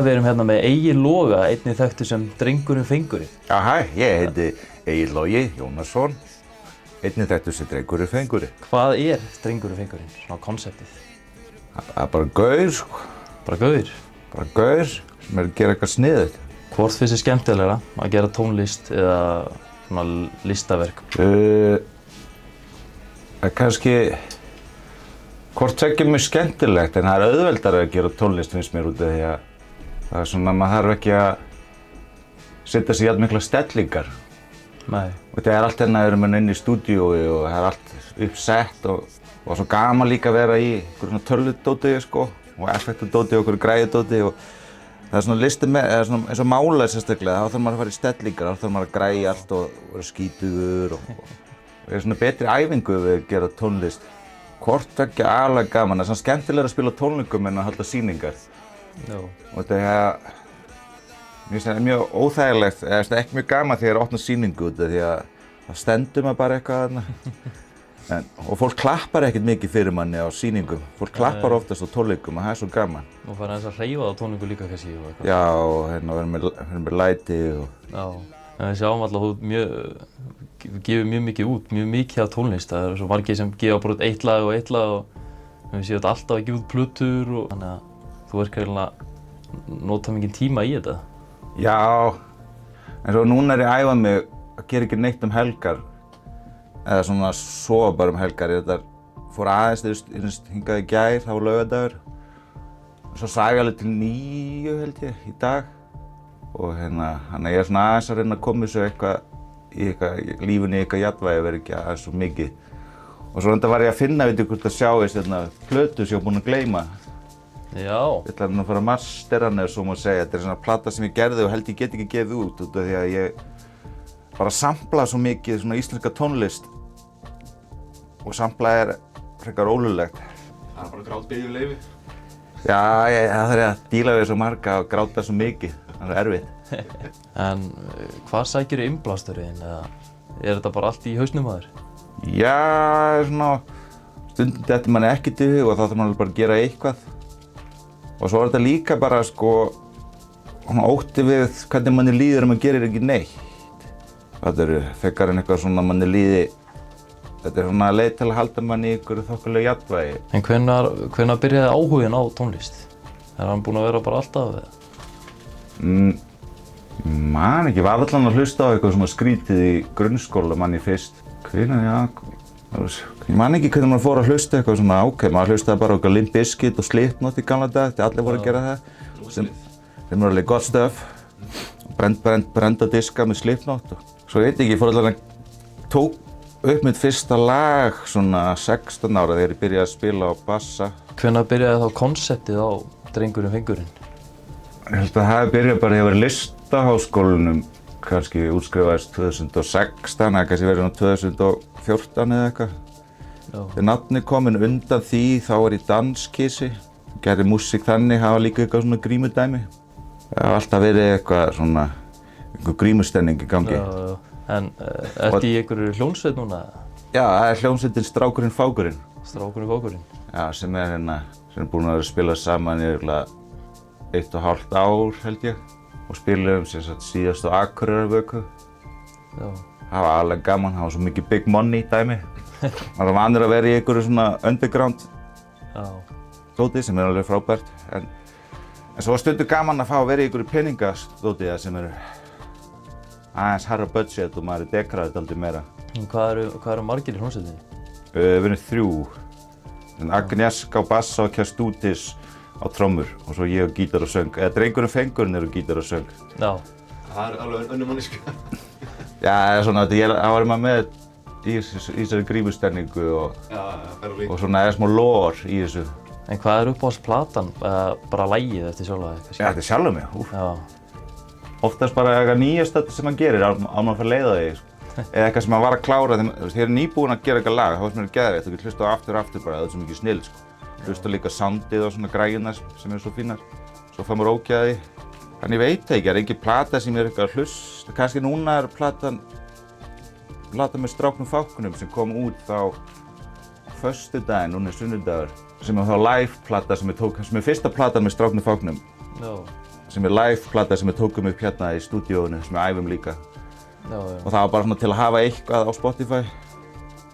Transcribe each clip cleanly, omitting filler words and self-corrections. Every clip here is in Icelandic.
Við erum hérna með Egil Loga, einnig þekktur sem Drengurinn Fengurinn. Já, hæ, ég heiti Egil Logi Jónasson, einnig þekktur sem Drengurinn Fengurinn. Hvað Drengurinn Fengurinn, svona konseptið? Það bara gaur, sko. Bara gaur? Bara gaur sem að gera eitthvað sniðugt. Hvort finnst þér skemmtilegra, að gera tónlist eða svona listaverk? Kannski hvort tveggja mjög skemmtilegt, en það auðveldara að gera tónlist finnst mér út af því að það svona, maður þarf ekki að setja sig í jafn mikla stellingar. Nei. Og það allt hérna mann inn í stúdíói og það allt uppsett og svo gaman líka að vera í einhverju svona tölvudóti, sko, og effektudóti og einhverju græjudóti og það svona listi með, eða svona eins og mála sérstaklega, þá þarf maður að fara í stellingar, þá þarf maður að græja allt og vera skítugur og er svona betri æfingu við að gera tónlist. Hvort tveggja alveg gaman, það er svona skemmtilega að spila tónleikum en að halda sýningar. Já. Og það mér finnst það mjög óþægilegt, eða ekki mjög gaman þegar ég opna sýningu út af því að það stendur maður bara eitthvað þarna. Og fólk klappar ekkert mikið fyrir manni á sýningum. Fólk klappar oftast á tónleikum og það er svo gaman. Og fara aðeins að hreyfa á tónleiku líka kannski og eitthvað. Já, og hérna vera með læti og... Já, en við sjáum alltaf að þú gefur mjög mikið út, mjög mikið af tónlist. Það eru svo margir sem gefa bara út eitt lag og við séum þetta alltaf að gefa út plötur og þannig að þú ert eiginlega að nota mikið tíma í þetta. Já, en svo núna ég að æfa mig að gera ekki neitt helgar eða svona sofa bara helgar. Ég fór aðeins hingað í gær, það var laugardagur. Svo sag ég alveg til 9 held ég í dag og þannig ég svona aðeins að reyna að koma þessu lífinu í eitthvað jafnvægi að vera ekki aðeins svo mikið. Og svo var ég að finna, veit ég hvort að sjá plötu sem ég var búinn að gleyma. Já. Ég ætla að fara að mastera hana, svo má segja. Þetta er svona plata sem ég gerði og held ég get ekki gefið út af því að ég bara sampla svo mikið svona íslenska tónlist og sampla frekar ólulegt. Það bara grátbiðja leyfi? Já, það þarf að díla við svo marga og gráta svo mikið. Það er erfitt. En hvað sækirðu innblásturinn eða þetta bara allt í hausnum á þér? Já, svona stundum dettur manni ekkert í hug og þá þarf maður bara að gera eitthvað. Og svo þetta líka bara ótti við hvernig manni líður maður gerir ekki neitt. Það frekar en eitthvað svona manni líði. Þetta er svona leið til að halda manni í einhverju þokkalegu jafnvægi. En hvenær byrjaði áhuginn á tónlist? Er hann búinn að vera bara alltaf eða? Man ekki, var allan að hlusta á eitthvað svona skrítið í grunnskóla manni fyrst. Hvenær, já, ég man ekki hvernig maður fór að hlusta eitthvað svona maður hlustaði bara á Limp Bizkit og Slipknot í gamla daga, því allir voru að gera það. Sem var alveg gott stöf. Brenda diska með Slipknot. Svo ég veit ekki, ég fór allan að tók upp mitt fyrsta lag svona 16 ára þegar ég byrjaði að spila á bassa. Hvenær byrjaði þá konseptið á Drengurinn Fengurinn? Ég held að það byrjaði bara ég var í listaháskólanum, kannski útskrifaðist 2016 eða kannski verið 2014 eða eitthvað. Þegar nafni komin undan því þá var ég danskísi, gerði músík þannig, það var líka eitthvað svona grímudæmi. Það var alltaf verið eitthvað svona, einhver grímustemning í gangi. Já. En ertu í einhverju hljómsveit núna? Já, það er hljómsveitin Strákurinn Fákurinn. Strákurinn Fákurinn? Já, sem er búin að vera að spila saman í 1,5 ár held ég og spiluðum síðast á Akureyrarvöku. Já. Það var alveg gaman, það var svo mikið big money dæmi. Maður var vanur að vera í einhverju svona underground dóti sem er alveg frábært. En svo var stundum gaman að fá að vera í einhverju peningastóti sem eru aðeins hærra budget og maður dekraði dálítið meira. Hvað eru margir í hljómsveitinni? Við erum 3. Agnieszka á bassa og Kjastútis á trommur og svo ég á gítar og söng. Eða Drengurinn Fengurinn eru gítar og söng. Já. Það er alveg önnur manneskja. Já, svona það var maður með í þessari grímustemningu og svona smá lore í þessu. En hvað er uppáhaldsplatan? Bara lagið eftir sjálfa þig? Já, þetta er sjálfur mig. Já. Oftast bara eitthvað nýjasta sem maður gerir á maður að fara að leiða þig. Eða eitthvað sem maður var að klára þegar ég er nýbúinn að gera eitthvað lag, þá finnst mér geðveikt. Þú getur hlusta á aftur bara, það er svo mikið snill. Hlusta líka soundið og svona græjurnar sem eru svo fínar. Svo fær maður ógæði. Þannig ég veit ekki, það er engin plata sem ég er eitthvað að hlusta. Kannski núna er plata með Stráknum Fákunum sem kom út á föstudaginn, núna er sunnudagur. Sem er þá live plata sem er fyrsta platan með Stráknum Fákunum. sem live plata sem við tókum upp hérna í stúdíóinu sem við æfum líka. Já. Og það var bara svona til að hafa eitthvað á Spotify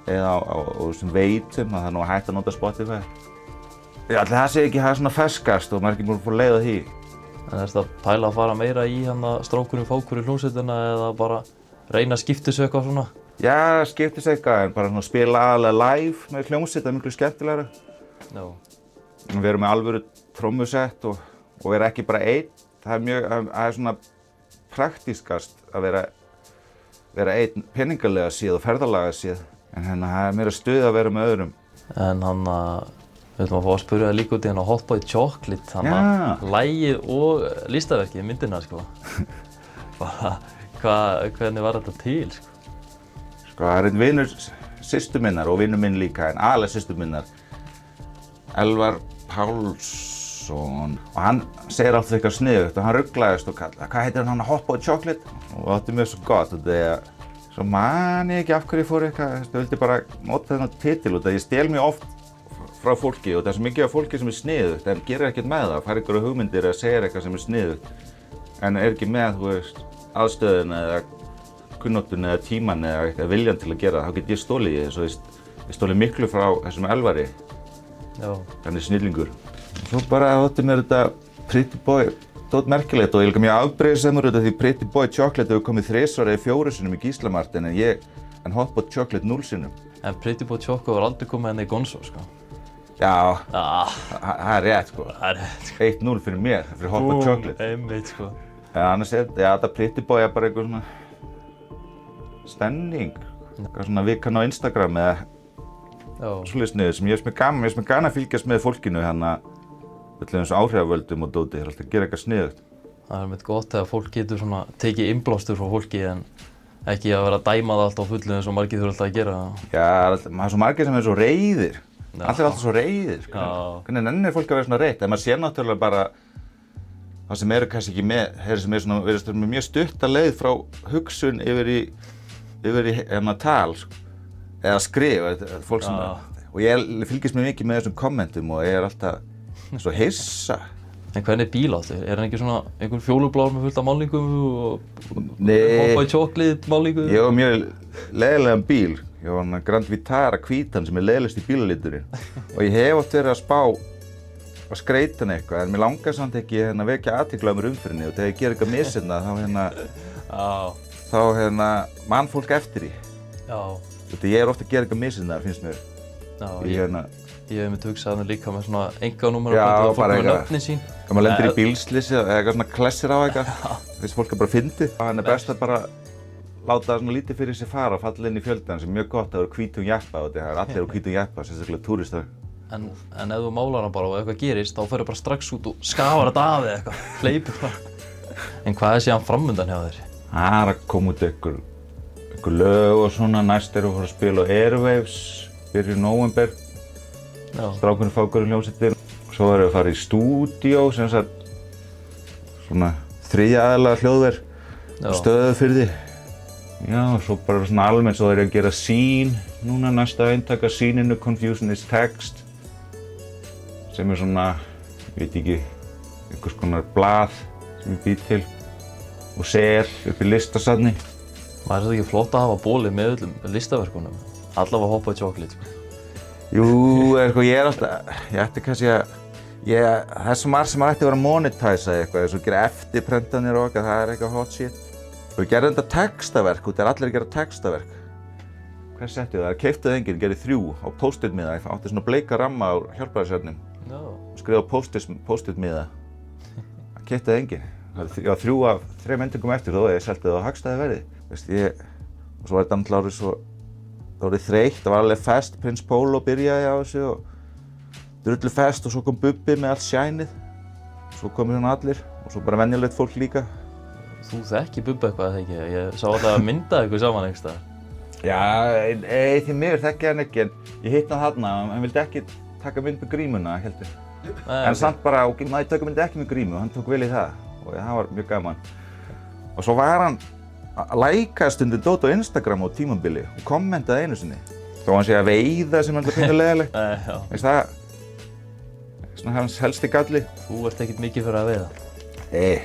eða á þessum veitum að það er nú hægt að nota Spotify. Já, ætli það sé ekki það svona ferskast og maður er ekki búinn að fá leið á því. En ertu að pæla að fara meira í strákurinn fákurinn hljómsveitina eða bara reyna að skipta þessu eitthvað svona? Já, skiptis eitthvað en bara svona spila aðalega live með hljómsveit, það er miklu skemmtilegra. Já. Við erum með alvöru trommusett og vera ekki bara einn. Það er svona praktískast að vera einn peningalega séð og ferðalega séð. En það er meira stuð að vera með öðrum. En við ætlum að fá að spyrja það líka út í Hot Boy Chocolate, lagið og listaverkið, myndina, sko. Bara, hvernig var þetta til, sko? Sko, það er einn vinur systur minnar og vinur minn líka, en aðalega systur minnar, Elvar Pálsson. Og hann segir alltaf eitthvað sniðugt og hann ruglaðist og kallaði, hvað heitir hann, Hot Boy Chocolate? Og það átti mér svo gott og þegar, svo man ég ekki af hverju ég fór eitthvað, ég vildi bara nota þennan titil út af ég stel mjög oft frá fólki og það er svo mikið af fólki sem er sniðugt en gerir ekkert með það, fær einhverja hugmyndir eða segir eitthvað sem er sniðugt en er ekki með, þú veist, aðstöðuna eða kunnáttuna eða tíman eða viljan til að gera það, þá get ég stólið í þessu, ég stólið miklu frá þessum Elvari, hann er snillingur. Svo bara þótti mér þetta Pretty Boy dót merkilegt og ég er líka mjög afbrýðisamur út af því Pretty Boy Chocolate hefur komið 3 eða 4 sinnum í Gíslamartin en Hot Boy Chocolate 0 sinnum. En Pretty Boy Choco var aldrei komið henni í Gonzo, sko. Já, það er rétt, sko. 1-0 fyrir mér, fyrir Hot Boy Chocolate. Einmitt, sko. En annars þetta Pretty Boy er bara eitthvað svona stemning, eitthvað svona vikan á Instagram eða svoleiðis niður sem ég er með gaman að fylgjast með fólkinu hérna öllum þessu áhrifavöldum og dóti, alltaf að gera eitthvað sniðugt. Það er meitt gott þegar fólk getur svona tekið innblástur frá fólki en ekki að vera að dæma það alltaf á fullu eins og margir þurfa alltaf að gera. Já, maður er svo margir sem er svo reiðir. Allir er alltaf svo reiðir. Hvernig nennir fólk að vera svona reitt? En maður sér náttúrulega bara það sem eru kannski ekki með, þeir sem eru svona, verðast með mjög stutta leið frá hugsun yfir í tal, eða skrif, fólk sem og ég fylgist mér mikið með þessum kommentum og ég er alltaf svo hissa. En hvernig er bíl áttu? Er hann ekki svona einhver fjólublár með fullt af málningum og Hot Boy Chocolate málningu? Ég var mjög leiðilegan bíl. Ég var hann Grand Vitara hvítan sem er leiðilegst í bílaliturinn. Og ég hef oft verið að spá að skreita hann eitthvað en mér langar samt ekki að vekja athygli á mér umferðinni og þegar ég ger eitthvað missinna þá man fólk eftir því. Já. Ég er ofta að gera eitthvað missinna, finnst mér. Já, ég hef myndið hugsað hann líka með svona enganúmer og fólk með nöfnin sín. Þegar maður lendir í bílslýsi eða eitthvað svona klessir á eitthvað, finnst fólk bara fyndið. Hann er best að bara láta svona lítið fyrir sig fara og falla inn í fjöldan sem er mjög gott að vera hvítum jeppa og það er allir á hvítum jeppa, sérstaklega túristar. En ef þú málar hann bara og eitthvað gerist, þá ferðu bara strax út og skafar þetta af eða eitthvað, hleypur bara. En hvað er síðan framundan hjá þér? Það er að koma út einhver lög og svona, næst erum við að fara að spila á Airwaves, byrjun nóvember. Strákurinn fákurinn hljómsveitin. Svo erum við að fara í stúdíó, sem sagt svona 3. aðalega hljóðver, Stöðvarfirði. Já, svo bara svona almennt, svo er ég að gera Scene núna, næsta eintak af Sceneinu, Confusion is Text, sem er svona, ég veit ekki, einhvers konar blað sem ég bý til og sel upp í listasafni. Var þetta ekki flott að hafa bólið með öllum listaverkunum? Allavega Hot Boy Chocolate. Jú, ég er alltaf, ég ætti kannski að, það er svo margt sem ætti að vera að monetæsa eitthvað, eins og gera eftirprentanir og eitthvað, það er eitthvað hot shit. Og ég gerði þetta textaverk, út er allir að gera textaverk. Hvað settu það? Það keiptuð enginn, gerði 3 á post-it miða, ég átti svona bleika ramma á hjálpræðisverðnum. Og skrifaði á post-it miða. Það keiptuð enginn. Ég var 3 af 3 endingum eftir þó að ég seldi það á hagstæði verði. Og svo var þetta náttúrulega orðið svo, það var þreytt, það var alveg fest, Prins Pólo byrjaði á þessu og drullu fest og svo kom Bubbi með allt shænið. Svo komið svona allir og svo bara venjulegt fólk líka. Þú þekkir Bubba eitthvað eða ekki? Ég sá alltaf að mynda eitthvað saman einhvers staðar. Já, því miður þekki hann ekki en ég hitti hann þarna, hann vildi ekki taka mynd með grímuna, heldur. En samt bara, maður taka mynd ekki með grímu, hann tók vel í það og það var mjög gaman. Og svo var hann að læka stundum dót á Instagram á tímabili og kommentaði einu sinni. Þó hann sé að veiða sem hann er pínu leiðilegt. Veist það, svona hans helsti galli. Þú ert ekkert mikið fyrir að veiða. Nei.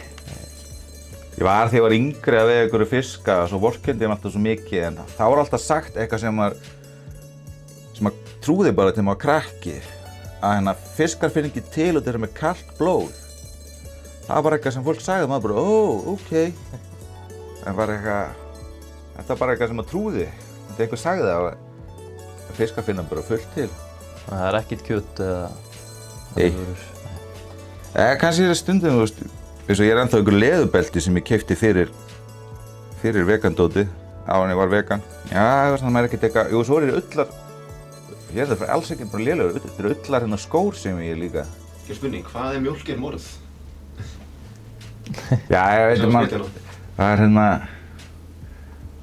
Ég var þegar ég var yngri að veiða einhverju fiska og svo vorkenndi ég alltaf svo mikið en það var alltaf sagt eitthvað sem maður trúði bara til maður var krakki að fiskar finna ekki til og þeir eru með kalt blóð. Það var bara eitthvað sem fólk sagði og maður bara, ok. En þetta var bara eitthvað sem maður trúði. Þetta einhver sagði það að fiskar finna bara fullt til. Það er ekkert kjöt eða... Nei. Kannski stundum, þú veist, eins og ég er ennþá einhver leðubelti sem ég keypti fyrir vegandótið, áður en ég var vegan. Já, það var svona maður ekkert eitthvað, jú, svo er ullar, ég er það alls ekki bara lélegur, þetta eru ullar skór sem ég líka. Ekki spurning, hvað er mjólkinmorð? Já, ég veit maður, það er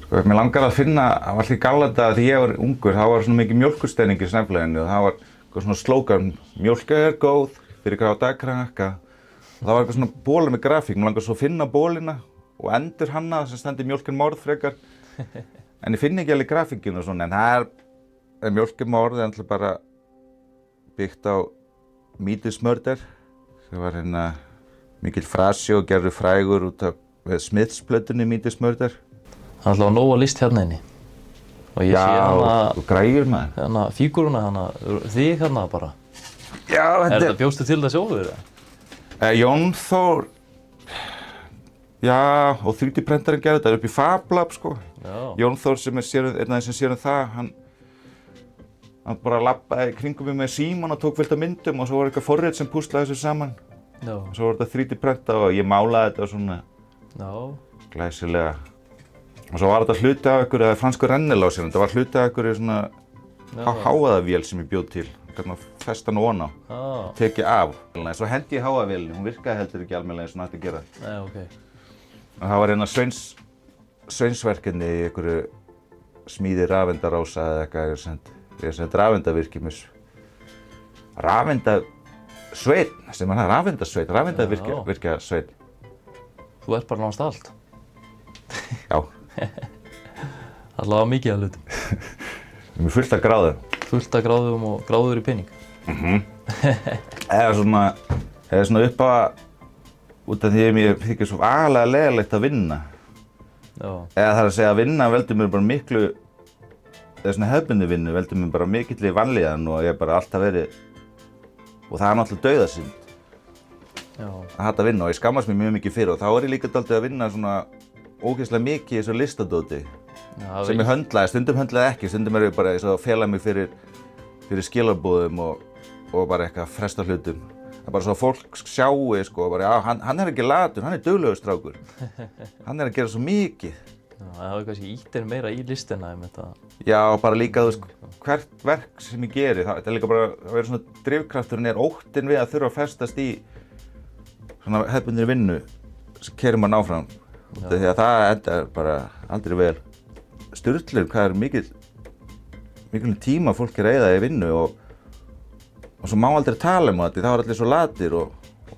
sko, mér langar að finna, það var alltaf í gamla daga þegar ég var ungur, þá var svona mikið mjólkursteining í Snæfellsbæ og það var eitthvað svona slógan, mjólk er góð fyrir gráta krakka. Og það var eitthvað svona bóla með grafík, mér langar svo að finna bólina og endur hanna sem stendur mjólkinmorð frekar. En ég finn ekki alveg grafíkinu og svona, en það er mjólkinmorð alltaf bara byggt á Mítismörder sem var mikill frasi og gerður frægur út af Smiths-plötunni Mítismörder. Það er alltaf nóg að list hérna inni. Og ég sé og græjur maður. Fígúruna þig bara. Já, Er þetta bjóstu til það sjálfur? Jón Þór, já, og 3D-prentarinn gerði þetta upp í Fab Lab, sko. Já. Jón Þór sem einn af þeim sem sér það, hann bara labbaði kringum mig með símann og tók fullt af myndum og svo var eitthvað forrit sem púslaði þessu saman. Já. Og svo var þetta 3D-prenta og ég málaði þetta svona glæsilega. Og svo var þetta hluti af einhverju fransku rennilásir, þetta var hluti af einhverju svona háaðavél sem ég bjóð til. Hvernig að festa hann ofan á, tekið af. Svo hendi ég háavélinni, hún virkaði heldur ekki almennilega eins og hún ætti að gera. Nei, ok. Og það var sveinsverkefni í einhverju smíði rafeindarása eða eitthvað ég sendi rafeindavirki með rafeindasveit, sem það rafeindasveit, rafeindavirkjasveit. Þú ert bara nánast allt. Já. Allavega mikið að hlutum. Við erum fullt af gráðum. Fullt af gráðum og gráður í pening. Eða svona upp á út af því að mér þykir svo agalega leiðilegt að vinna. Já. Eða það er að segja að vinna veldur mér bara miklu, eða svona hefðbundin vinnu veldur mér bara mikilli vanlíðan og ég hef bara alltaf verið, og það er náttúrulega dauðasynd. Já. Að hata að vinna og ég skammast mér mjög mikið fyrir og þá er ég líka dálítið að vinna svona ógeðslega mikið í þessu listadóti. Já, sem ég höndlaði, stundum höndlaði ekki, stundum er ég bara að fela mig fyrir skilabúðum og bara eitthvað fresta hlutum. Það er bara svo að fólk sjáu, sko, bara, já, hann er ekki latur, hann er duglegur strákur. Hann er að gera svo mikið. Já, það hefur kannski ýtt meira í listina þetta. Já, bara líka, þú veist, hvert verk sem ég geri, það er líka bara að vera svona drifkrafturinn óttinn við að þurfa að festast í svona hefðbundinni vinnu sem keyrir mann áfram. Því að það endar bara aldrei vel. Sturlur, hvað er mikil tíma fólk er að eyða í vinnu og svo má aldrei tala þetta, þá er allir svo latir og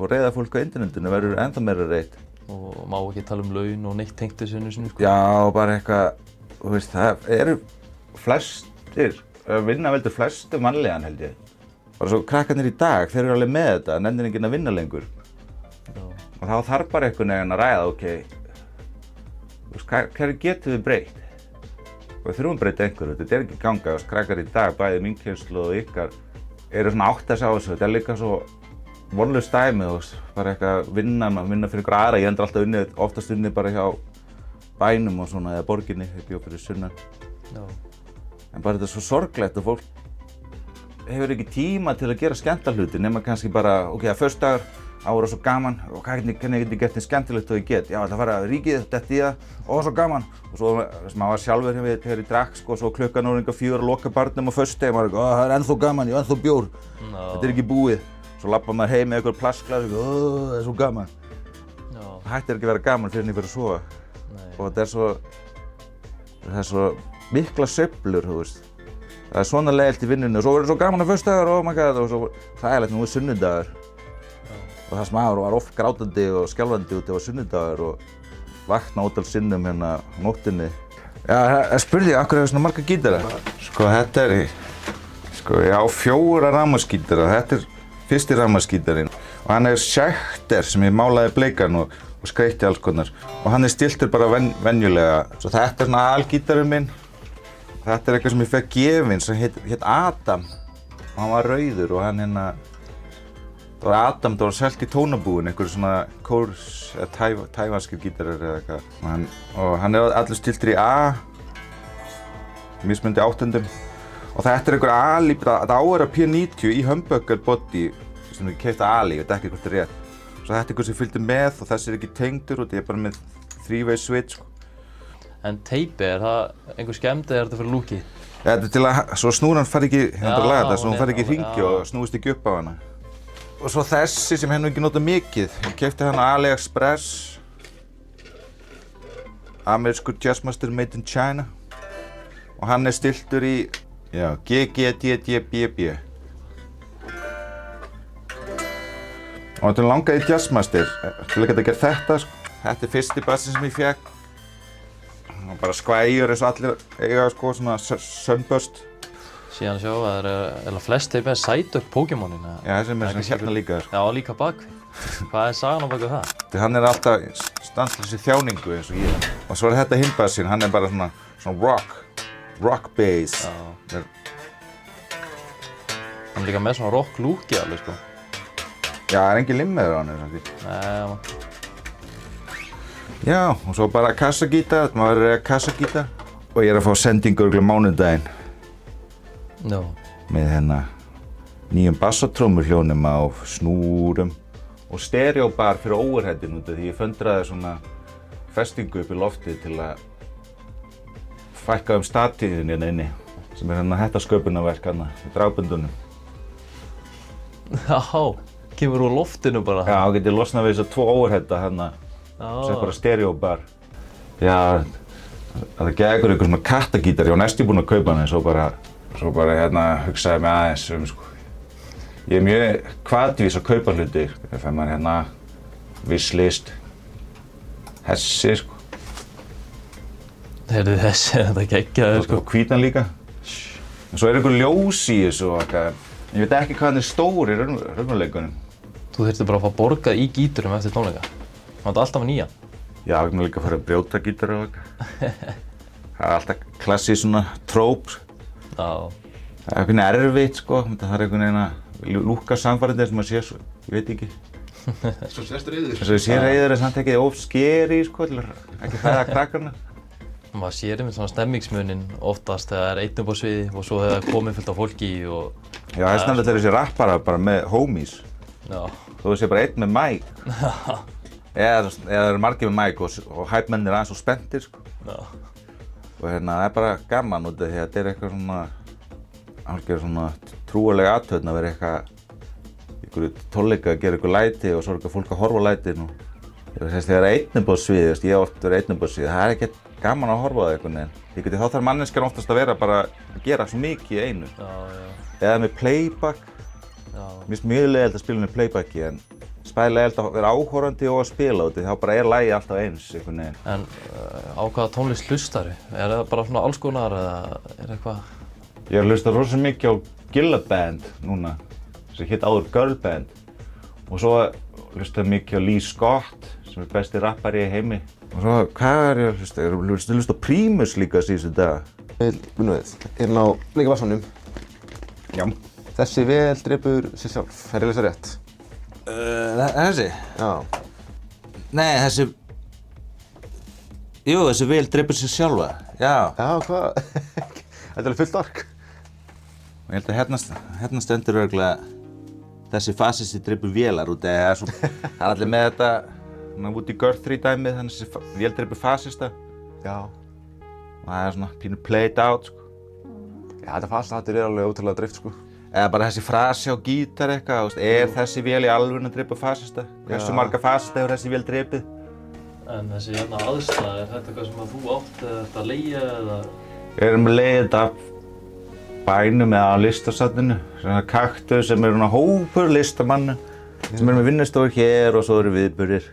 reiða fólk á internetinu verður ennþá meira reitt. Og má ekki tala laun og neitt tengt þessu sinni, sko. Já, bara eitthvað, þú veist, það eru flestir, vinna veldur flestum mannlegan held ég. Bara svo krakkarnir í dag, þeir eru alveg með þetta, nennir enginn að vinna lengur. Já. Og þá þarf bara einhvern veginn að ræða, þú veist, hverju getum við breytt? Og við þurfum að breyta einhverju, þetta er ekki ganga, krakkar í dag, bæði mín kynslóð og ykkar, eru svona átt að sjá þessu, þetta er líka svo vonlaust dæmi, þú veist, bara eitthvað vinna fyrir ykkur aðra, ég endur alltaf oftast unnið bara hjá bænum og svona, eða borginni, ég bjó fyrir sunnan. Já. En bara þetta er svo sorglegt og fólk hefur ekki tíma til að gera skemmtahluti, nema kannski bara, ok, að föstudagur, ára svo gaman, og hvernig get ég gert þetta skemmtilegt og ég get, já, það fara ríkið, detta í það, og svo gaman. Og svo sem maður var sjálfur þegar ég drakk, sko, svo klukkan orðin 4 að loka barnum á föstudegi, maður það er ennþá gaman, ég er ennþá bjór, þetta er ekki búið. Svo lappar maður heim með eitthvað plastglas og það er svo gaman. Það hættir ekki að vera gaman fyrir en ég fyrir að sofa. Og það er svo mikla sveiflur, þú veist. Það er svona leiðilt í vinnunni og svo verður svo gaman á föstudagur, oh my god, og svo þægilegt, nú er sunnudagur. Og það sem aður var oft grátandi og skjálfandi út ef það var sunnudagur og vakna ótal sinnum hérna á nóttinni. Já, það spurði ég, af hverju hefur svona marga gítara? Sko, þetta er, sko, ég á 4 rafmagnsgítara. Þetta er fyrsti rafmagnsgítarinn. Og hann Schecter sem ég málaði bleikan og skreytti alls konar. Og hann stiltur bara venjulega. Svo þetta svona algítarinn minn. Þetta eitthvað sem ég fekk gefinn sem hét Adam. Og hann var rauður og hann það var Adam, það var selt í tónabúðin, einhverju svona kórs eða tævanskir gítarar eða eitthvað. Og hann allur stiltur í A, mismunandi áttundum. Og þetta einhver Ali, þetta á að vera P90 í humbucker body sem ég keypti Ali, ég veit ekki hvort það rétt. Svo þetta einhver sem fylgdi með og þessi ekki tengdur og þetta bara með three-way switch. En teipi, það einhver skemmd eða þetta fyrir lúkið? Þetta til að, svo snúran fari ekki, hérna bara laga þetta, svo hún fari ekki í hringi og snúist ekki upp á hana. Og svo þessi sem henni ekki notað mikið, ég keypti hann á AliExpress. Amerískur Jazzmaster made in China. Og hann stiltur í, GGDDBB. Og þetta langaði í Jazzmaster, til að geta gert þetta, sko. Þetta fyrsti bassin sem ég fékk. Og bara skvæjur eins og allir eiga, sko, svona sunburst. Síðan sjá að það er flest teip með Psyduck Pokémonin. Já, þessi með svona hérna líka, sko. Já, líka bakvið. Hvað sagan á bak við það? Hann alltaf stansleysi þjáningu eins og ég. Og svo þetta hinn bassinn, hann bara svona rock bass. Já. Hann líka með svona rock lúki alveg, sko. Já, það engin limmiður á hann, samt. Nei, Já, og svo bara kassagítar, maður verður að kassagítar. Og ég að fá sendingu örugglega mánudaginn. Já. Með nýjum bassatrómmuhljónum á snúrum. Og stereobar fyrir overheadin út af því ég föndraði svona festingu upp í loftið til að fækka statíðin hérna inni. Sem þetta sköpunarverk í dragböndunum. Já, kemur úr loftinu bara. Já, þá get ég losnað við þessar 2 overheada sem bara stereobar. Já, það gekkur einhver svona kattagítar, ég var næstum búinn að kaupa hann en svo bara hugsaði mig aðeins sko. Ég mjög hvatvís að kaupa hluti. Ég fæ maður wishlist. Hessi, sko. Heyrðu þessi, þetta geggjaði, sko. Og hvítan líka. En svo einhver ljós í þessu og eitthvað. Ég veit ekki hvað hann stór í raunveruleikunum. Þú þurfti bara að fá borgað í gíturum eftir tónleika. Það var alltaf nýjan. Já, ég líka að fara að brjóta gítar og eitthvað. Það alltaf klassísk svona tróp. Já. Það einhvern erfitt, sko. Það einhvern veginn að lúkka sannfærandi sem maður sé svo, ég veit ekki. Svo sérst reyður. Þess að ég sé reyður samt ekki of skeri, sko, til ekki hræða krakkarna. Maður sér einmitt svona stemmingsmunin oftast þegar það er einn upp á sviði og svo þegar það er komið fullt af fólki og... Já, það snarlega þegar þessi rappara bara með homies. Já. Þú sé bara einn með mic. Eða það eru margir með mic og hæpmennir aðeins og spenntir, sko. Já. Og það er bara gaman út af því að þetta er eitthvað svona trúarleg athöfn að vera einhverju tónleika að gera eitthvað læti og svo er eitthvað fólk að horfa á lætin og þegar það er einn upp á sviði, ég hef oft verið einn upp á sviði, það er ekkert gaman að horfa á það einhvern veginn. Þá þarf manneskjan oftast að vera bara að gera svo mikið í einu. Já, já. Eða með playback. Já. Mér finnst mjög leiðilegt að spila með playbacki en spæði leiðilegt að vera áhorfandi og að spila út því þá bara er lagið alltaf eins einhvern veginn. En á hvaða tónlist hlustaru? Er það bara svona alls konar eða er eitthvað? Ég er að hlusta rosa mikið á Gilla Band núna, sem hitt áður Girl Band. Og svo hlusta mikið á Lee Scott, sem er besti rappari í heimi. Og svo, hvað er ég að hlusta? Ég er að hlusta á Primus líka síðustu daga. Hérna á bleika bassanum. Já. Þessi vel drepur sig sjálf, er ég að lesa rétt? Þessi? Já. Nei, þessi... Jú, þessi vel drepur sig sjálfa. Já. Já, hvað? Þetta er alveg fullt ork. Og ég held að hérna stendur örugglega þessi fasisti drepur vélar út eða það er allir með þetta Woody Guthrie dæmið, þannig þessi vél drepur fasista. Já. Og það er svona pínu played out, sko. Já, þetta fasistaháttur er alveg ótrúlega drift, sko. Eða bara þessi frasi á gítar eitthvað, er þessi vél í alvörinu að drepa fasista? Hversu marga fasista hefur þessi vél drepið? En þessi hérna aðstæða, er þetta eitthvað sem að þú átt eða ert að leigja eða? Ég er með leið þetta af bænum eða á listasafninu, svona kaktus sem eru hópur listamanna sem eru með vinnustofur hér og svo eru viðburðir.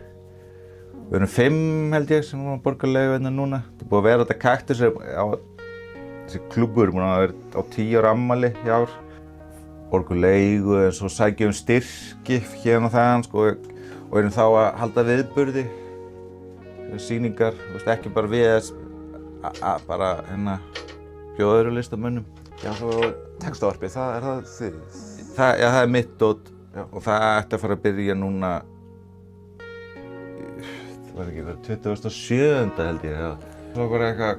Við erum 5 held ég sem erum að borga leigu hérna núna. Það er búið að vera þetta kaktus þessi klúbbur er búinn að vera á 10 ára afmæli í ár. borgum leigu en svo sækjum styrki hérna og þaðan sko og erum þá að halda viðburði, sýningar, ekki bara við bara hérna bjóða öðru listamönnum. Já, svo textavarpið, það þið? Já, það mitt dót og það ætti að fara að byrja núna, það var ekki verið 2007 held ég, já. Svo bara eitthvað,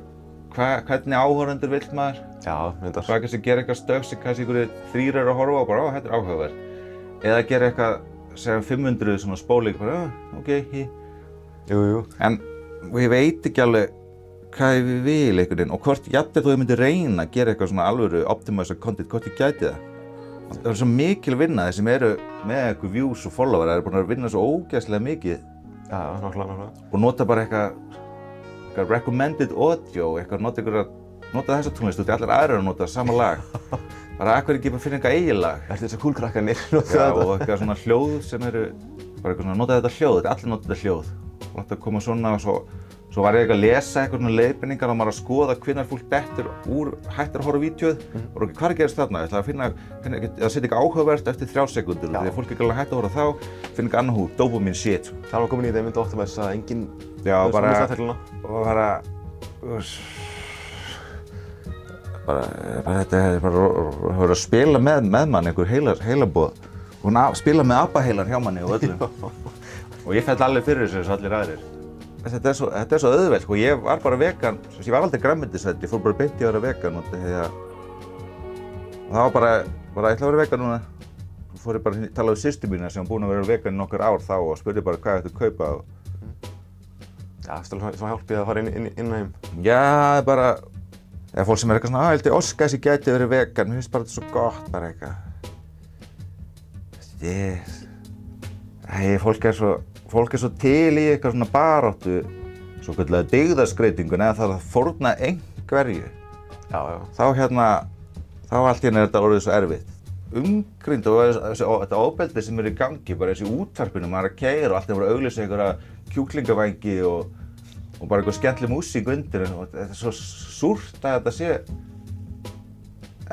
hvernig áhorfendur vill maður? Já, myndar. Hvað kannski gera eitthvað stökk sem kannski einhverju 3 eru að horfa á bara, þetta er áhugavert. Eða gera eitthvað sem 500 svona spóling, bara, ok, Jú. En ég veit ekki alveg hvað ég vil einhvern veginn og hvort jafnvel þó ég myndi reyna að gera eitthvað svona alvöru optimized content, hvort ég gæti það. Það er svo mikil vinna, þeir sem eru með eitthvað views og follower eru búin að vinna svo ógeðslega mikið. Já, nákvæmlega. Og nota bara eitthvað recommended audio, nota þessa tónlist út í allir aðrir að nota sama lag. Bara akkur ekki bara finna eitthvað eigin lag. Ertu þessar kúlkrakkarnir? Já, og eitthvað svona hljóð sem eru, bara eitthvað svona, nota þetta hljóð, allir nota þetta hljóð. Og láta koma svona og svo var ég eitthvað að lesa eitthvað svona leiðbeiningar og maður að skoða hvenær fólk dettur hættir að horfa á vídeóið og ok, hvað gerist þarna? Ég ætla að finna, það setja eitthvað áhugavert eftir 3 sekúndur og þegar fólk er alveg hætt að horfa þá, finna eitthvað annað húð, dopamine shit. Það var komin í þeim myndu optimæs að enginn þetta er bara að spila með mann einhver heilaboð og spila með ABBA-heilan hjá manni og öllum. Og ég fell alveg fyrir þessu eins og allir aðrir. Þetta er svo auðvelt, sko. Ég var bara vegan, ég var aldrei grænmetisætur, ég fór bara beint í að vera vegan og það var bara ég ætla að vera vegan núna. Svo fór ég bara að tala við systur mína sem var búin að vera vegan í nokkur ár þá og spurði bara hvað ég ætti að kaupa. Já, það hjálpið að fara inn á þeim. Já, bara, eða fólk sem er eitthvað svona, ég held ég óska þess að ég gæti verið vegan, mér finnst bara þetta svo gott, bara eitthvað. Fólk er svo til í eitthvað svona baráttu, svo kallega dygðaskreytingun eða það að fórna einhverju. Já. Þá allt í henni er þetta orðið svo erfitt. Umgrind og þetta ofbeldi sem er í gangi, bara þessi útvarpinu, maður er að keyra og alltaf bara að auglýsa einhverja kjúklingavængi og bara eitthvað skemmtileg músík undir og þetta er svo súrt að þetta sé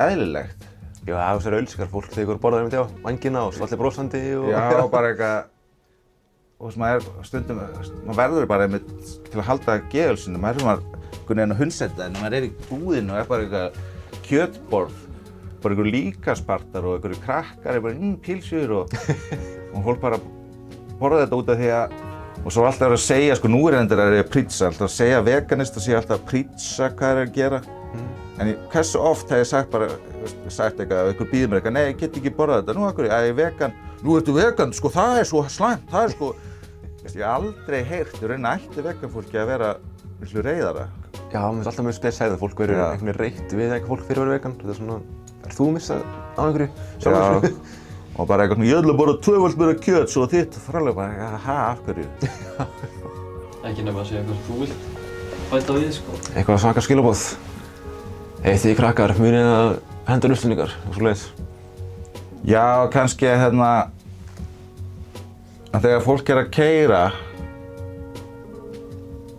eðlilegt. Já, þessar auglýsingar fólk þegar borðar einmitt á vængina og svo allir brosandi og... Já, bara eitthvað og maður verður bara einmitt til að halda geðulsinu, maður er einhvern veginn að hundsetta en maður er í búðinu og er bara eitthvað kjötborð, bara einhver líkamspartar og einhverju krakkar er bara pylsur og fólk bara borða þetta út af því að og svo alltaf að segja, sko nú er að prýtsa, alltaf að segja veganist og segja alltaf að prýtsa hvað er að gera en hversu oft hef ég sagt eitthvað ef einhver býður mér eitthvað, nei ég get ekki borðað þetta, nú akkur, ég er vegan, nú ertu vegan, sko það er svo slæmt, það er sko ég hef aldrei heyrt, ég reyna ætti veganfólki að vera miklu reiðara. Já, mér finnst alltaf mjög spes segð að fólk verður einhvern veginn reitt við eitthvað fólk fyrir að vera vegan. Þetta er svona, er þú missað á einhverju? Já, og bara eitthvað svona, ég ætla bara 2 meira kjöt, svo þitt frálega bara, af hverju? Ekki nema að segja eitthvað sem þú vilt bæta við, sko. Eitthvað svaka skilaboð. Þið krakkar, munið að henda uppstillingar og svoleiðis. Já, kannski að þegar fólk er að keyra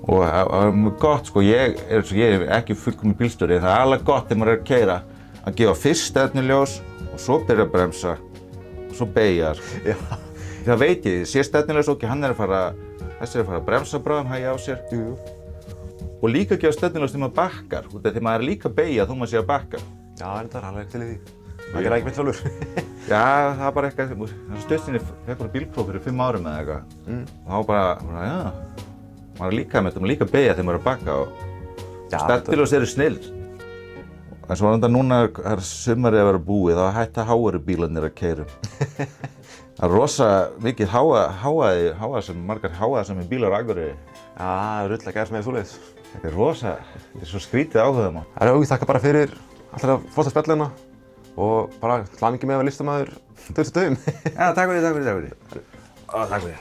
og það er mjög gott, sko, ég er ekki fullkominn bílstjóri, það er alveg gott þegar maður er að keyra að gefa fyrst stefnuljós og svo byrja að bremsa og svo beygja, sko. Já. Það veit ég, sé stefnuljós, ok, þessi er að fara að bremsa bráðum, hægja á sér. Jú. Og líka gefa stefnuljós þegar maður bakkar, út af því maður er líka að beygja þó maður sé að bakka. Já, þetta er alveg til í því. Það er ekki mitt sjálfur. Já, það var bara eitthvað, stöðstinni fekk bara bílpróf fyrir 5 árum eða eitthvað. Og þá bara, já, maður er líka með þetta, maður er líka að beygja þegar maður er að bakka og stefnuljós eru snill. En svo núna er sumarið að vera búið, þá hætta háari bílarnir að keyra. Það er rosa mikið margar háaðasami bílar á Akureyri. Já, það er rull að gera með svoleiðis. Þetta er svo skrítið áhugamál. Það er þakka bara fyrir alltaf flotta spjallina og bara til hamingju með að vera listamaður 2020. Já, takk fyrir. Takk fyrir.